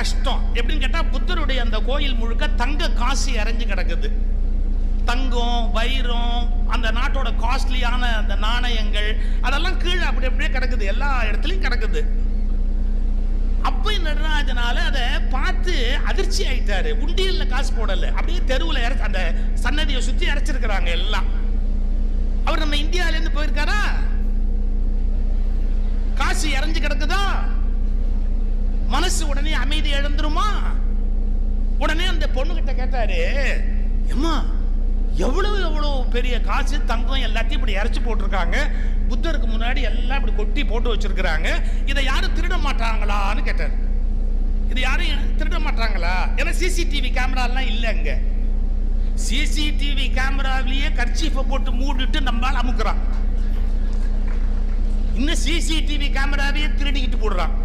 கஷ்டம். எப்படின்னு கேட்டா புத்தருடைய அந்த கோயில் முழுக்க தங்க காசு அரைஞ்சு கிடக்குது. தங்கம், வைரம், அந்த நாட்டோட காஸ்ட்லியான அந்த நாணயங்கள் அதெல்லாம் கீழே அப்படி அப்படியே கிடக்குது, எல்லா இடத்துலயும் கிடக்குது. அப்ப நடராஜனால அதை பார்த்து அதிர்ச்சி ஆயிட்டாரு. உண்டியல்ல காசு போடல, அப்படியே தெருவுல அந்த சன்னதியை சுத்தி அரைச்சிருக்கிறாங்க எல்லாம். அவர் நம்ம இந்தியாவில இருந்து போயிருக்காரா? காசு இறஞ்சு கிடக்குதா? மனசு உடனே அமைதி எழுந்துருமா? உடனே அந்த பொண்ணு கிட்ட கேட்டாரு, அம்மா எவ்வளவு எவ்வளவு பெரிய காசு தங்கம் எல்லாத்தையும் இப்படி இறைச்சு போட்டிருக்காங்க, புத்தருக்கு முன்னாடி எல்லாம் இப்படி கொட்டி போட்டு வச்சிருக்கிறாங்க, இதை யாரும் திருட மாட்டாங்களான்னு கேட்டார். இது யாரும் திருட மாட்டாங்களா? ஏன்னா சிசிடிவி கேமரா எல்லாம் இல்ல அங்க. சிசிடிவி கேமராவிலேயே கர்ச்சீஃபை போட்டு மூடிட்டு நம்மால் அமுக்குறான். இன்னும் சிசிடிவி கேமராவையே திருடிக்கிட்டு போடுறான்.